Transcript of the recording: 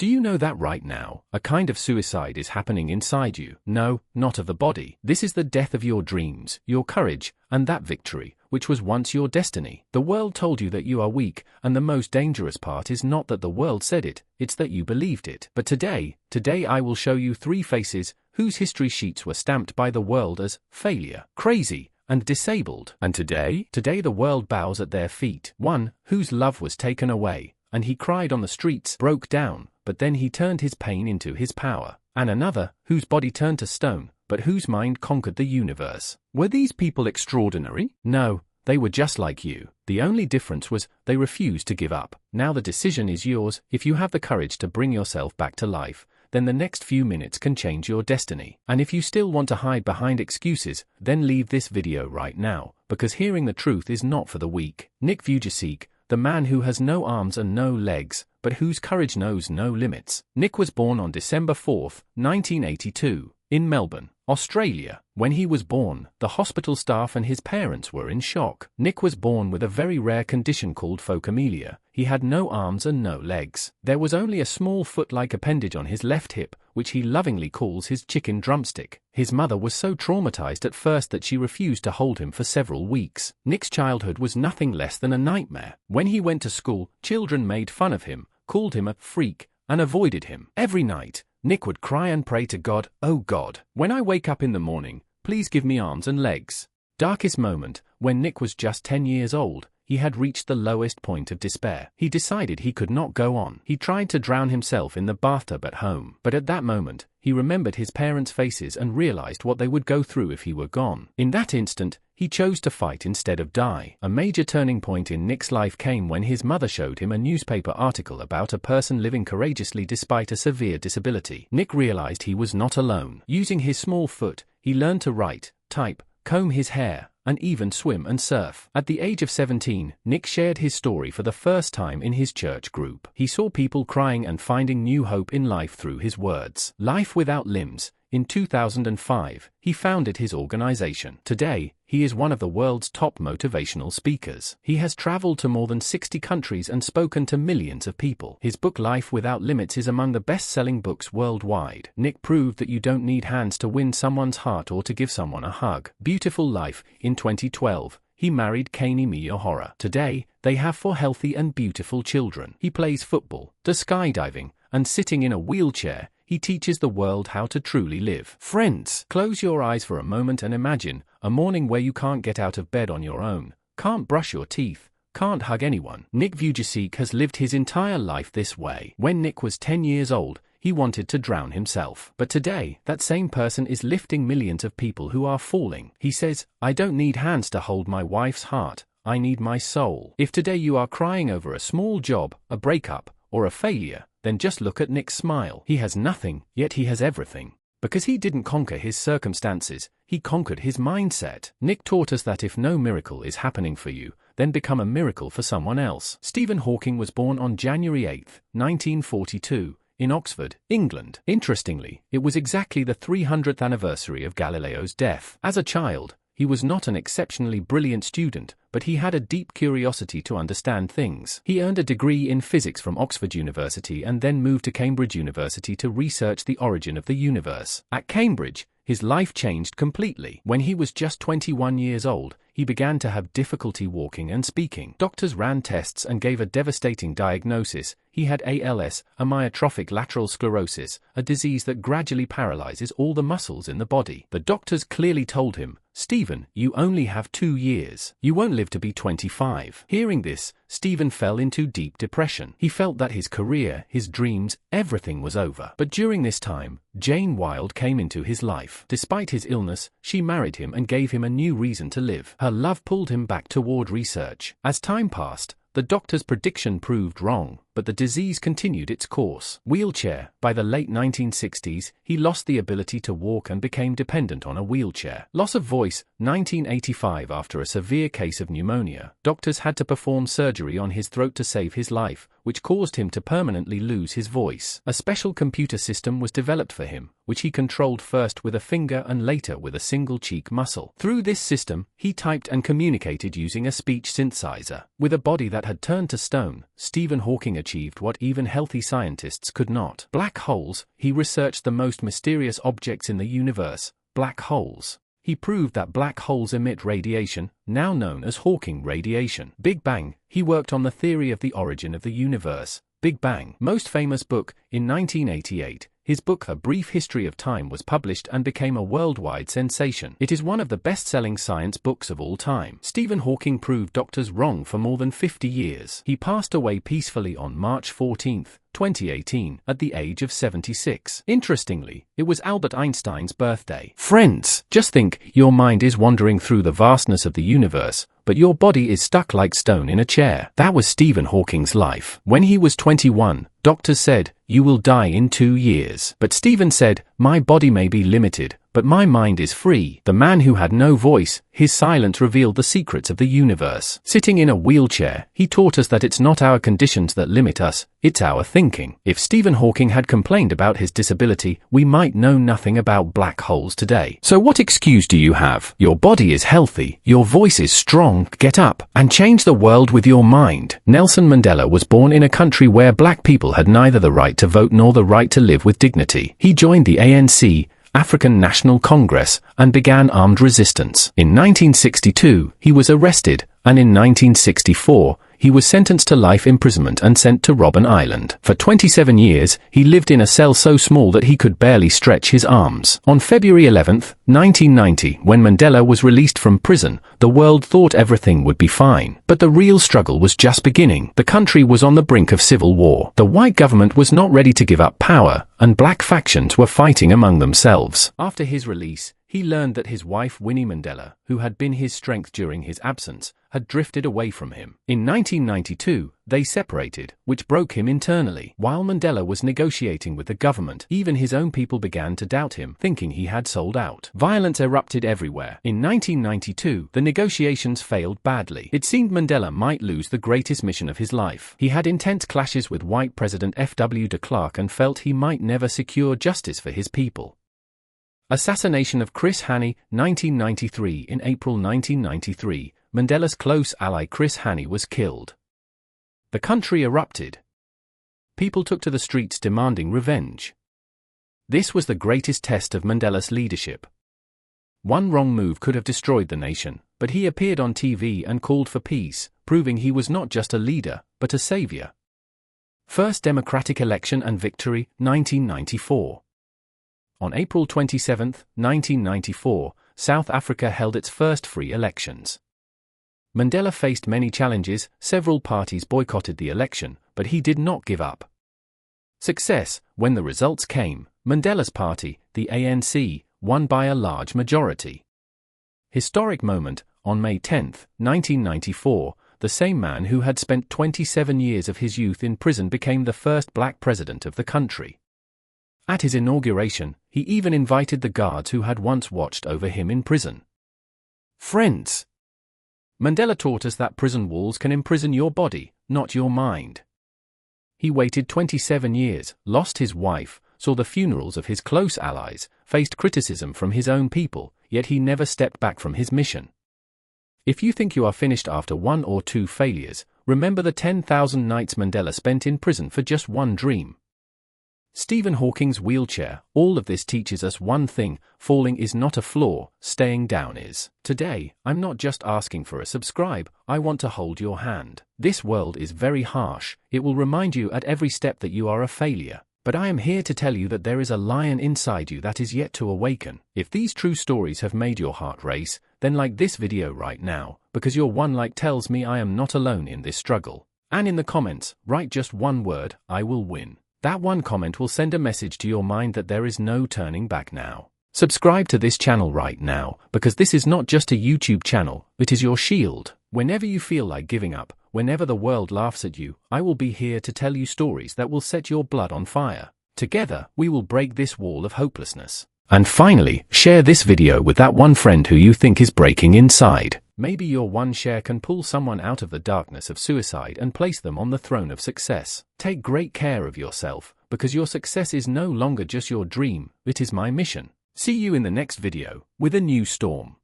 Do you know that right now, a kind of suicide is happening inside you? No, not of the body. This is the death of your dreams, your courage, and that victory, which was once your destiny. The world told you that you are weak, and the most dangerous part is not that the world said it, it's that you believed it. But today I will show you 3 faces whose history sheets were stamped by the world as failure, crazy, and disabled. And today the world bows at their feet. One, whose love was taken away, and he cried on the streets, broke down, but then he turned his pain into his power. And another, whose body turned to stone, but whose mind conquered the universe. Were these people extraordinary? No, they were just like you. The only difference was they refused to give up. Now the decision is yours. If you have the courage to bring yourself back to life, then the next few minutes can change your destiny. And if you still want to hide behind excuses, then leave this video right now, because hearing the truth is not for the weak. Nick Vujicic, the man who has no arms and no legs, but whose courage knows no limits. Nick was born on December 4, 1982, in Melbourne, Australia. When he was born, the hospital staff and his parents were in shock. Nick was born with a very rare condition called phocomelia. He had no arms and no legs. There was only a small foot-like appendage on his left hip, which he lovingly calls his chicken drumstick. His mother was so traumatized at first that she refused to hold him for several weeks. Nick's childhood was nothing less than a nightmare. When he went to school, children made fun of him, called him a freak, and avoided him. Every night, Nick would cry and pray to God, "Oh God, when I wake up in the morning, please give me arms and legs." Darkest moment, when Nick was just 10 years old, he had reached the lowest point of despair. He decided he could not go on. He tried to drown himself in the bathtub at home. But at that moment, he remembered his parents' faces and realized what they would go through if he were gone. In that instant, he chose to fight instead of die. A major turning point in Nick's life came when his mother showed him a newspaper article about a person living courageously despite a severe disability. Nick realized he was not alone. Using his small foot, he learned to write, type, comb his hair, and even swim and surf. At the age of 17, Nick shared his story for the first time in his church group. He saw people crying and finding new hope in life through his words. Life Without Limbs. In 2005, he founded his organization. Today, he is one of the world's top motivational speakers. He has traveled to more than 60 countries and spoken to millions of people. His book Life Without Limits is among the best-selling books worldwide. Nick proved that you don't need hands to win someone's heart or to give someone a hug. Beautiful life. In 2012, he married Kani Miyohara. Today, they have 4 healthy and beautiful children. He plays football, does skydiving, and sitting in a wheelchair, he teaches the world how to truly live. Friends, close your eyes for a moment and imagine a morning where you can't get out of bed on your own, can't brush your teeth, can't hug anyone. Nick Vujicic has lived his entire life this way. When Nick was 10 years old, he wanted to drown himself. But today, that same person is lifting millions of people who are falling. He says, "I don't need hands to hold my wife's heart, I need my soul." If today you are crying over a small job, a breakup, or a failure, then just look at Nick's smile. He has nothing, yet he has everything. Because he didn't conquer his circumstances, he conquered his mindset. Nick taught us that if no miracle is happening for you, then become a miracle for someone else. Stephen Hawking was born on January 8, 1942, in Oxford, England. Interestingly, it was exactly the 300th anniversary of Galileo's death. As a child, he was not an exceptionally brilliant student, but he had a deep curiosity to understand things. He earned a degree in physics from Oxford University and then moved to Cambridge University to research the origin of the universe. At Cambridge, his life changed completely. When he was just 21 years old, he began to have difficulty walking and speaking. Doctors ran tests and gave a devastating diagnosis. He had ALS, amyotrophic lateral sclerosis, a disease that gradually paralyzes all the muscles in the body. The doctors clearly told him, "Stephen, you only have 2 years. You won't live to be 25. Hearing this, Stephen fell into deep depression. He felt that his career, his dreams, everything was over. But during this time, Jane Wilde came into his life. Despite his illness, she married him and gave him a new reason to live. Her love pulled him back toward research. As time passed, the doctor's prediction proved wrong, but the disease continued its course. Wheelchair. By the late 1960s, he lost the ability to walk and became dependent on a wheelchair. Loss of voice. 1985. After a severe case of pneumonia, doctors had to perform surgery on his throat to save his life, which caused him to permanently lose his voice. A special computer system was developed for him, which he controlled first with a finger and later with a single cheek muscle. Through this system, he typed and communicated using a speech synthesizer. With a body that had turned to stone, Stephen Hawking achieved what even healthy scientists could not. Black holes. He researched the most mysterious objects in the universe, black holes. He proved that black holes emit radiation, now known as Hawking radiation. Big Bang. He worked on the theory of the origin of the universe, Big Bang. Most famous book. In 1988, his book A Brief History of Time was published and became a worldwide sensation. It is one of the best-selling science books of all time. Stephen Hawking proved doctors wrong for more than 50 years. He passed away peacefully on March 14, 2018, at the age of 76. Interestingly, it was Albert Einstein's birthday. Friends, just think, your mind is wandering through the vastness of the universe, but your body is stuck like stone in a chair. That was Stephen Hawking's life. When he was 21, doctors said, "You will die in 2 years." But Stephen said, "My body may be limited, but my mind is free." The man who had no voice, his silence revealed the secrets of the universe. Sitting in a wheelchair, he taught us that it's not our conditions that limit us, it's our thinking. If Stephen Hawking had complained about his disability, we might know nothing about black holes today. So what excuse do you have? Your body is healthy, your voice is strong, get up, and change the world with your mind. Nelson Mandela was born in a country where black people had neither the right to vote nor the right to live with dignity. He joined the ANC, African National Congress, and began armed resistance. In 1962, he was arrested, and in 1964, he was sentenced to life imprisonment and sent to Robben Island. For 27 years, he lived in a cell so small that he could barely stretch his arms. On February 11, 1990, when Mandela was released from prison, the world thought everything would be fine. But the real struggle was just beginning. The country was on the brink of civil war. The white government was not ready to give up power, and black factions were fighting among themselves. After his release, he learned that his wife Winnie Mandela, who had been his strength during his absence, had drifted away from him. In 1992, they separated, which broke him internally. While Mandela was negotiating with the government, even his own people began to doubt him, thinking he had sold out. Violence erupted everywhere. In 1992, the negotiations failed badly. It seemed Mandela might lose the greatest mission of his life. He had intense clashes with white President F.W. de Klerk and felt he might never secure justice for his people. Assassination of Chris Hani, 1993. In April 1993, Mandela's close ally Chris Hani was killed. The country erupted. People took to the streets demanding revenge. This was the greatest test of Mandela's leadership. One wrong move could have destroyed the nation, but he appeared on TV and called for peace, proving he was not just a leader, but a savior. First democratic election and victory, 1994. On April 27, 1994, South Africa held its first free elections. Mandela faced many challenges, several parties boycotted the election, but he did not give up. Success. When the results came, Mandela's party, the ANC, won by a large majority. Historic moment. On May 10, 1994, the same man who had spent 27 years of his youth in prison became the first black president of the country. At his inauguration, he even invited the guards who had once watched over him in prison. Friends, Mandela taught us that prison walls can imprison your body, not your mind. He waited 27 years, lost his wife, saw the funerals of his close allies, faced criticism from his own people, yet he never stepped back from his mission. If you think you are finished after 1 or 2 failures, remember the 10,000 nights Mandela spent in prison for just one dream. Stephen Hawking's wheelchair. All of this teaches us one thing: falling is not a flaw, staying down is. Today, I'm not just asking for a subscribe, I want to hold your hand. This world is very harsh, it will remind you at every step that you are a failure. But I am here to tell you that there is a lion inside you that is yet to awaken. If these true stories have made your heart race, then like this video right now, because your one like tells me I am not alone in this struggle. And in the comments, write just one word: I will win. That one comment will send a message to your mind that there is no turning back now. Subscribe to this channel right now, because this is not just a YouTube channel, it is your shield. Whenever you feel like giving up, whenever the world laughs at you, I will be here to tell you stories that will set your blood on fire. Together, we will break this wall of hopelessness. And finally, share this video with that one friend who you think is breaking inside. Maybe your one share can pull someone out of the darkness of suicide and place them on the throne of success. Take great care of yourself, because your success is no longer just your dream, it is my mission. See you in the next video, with a new storm.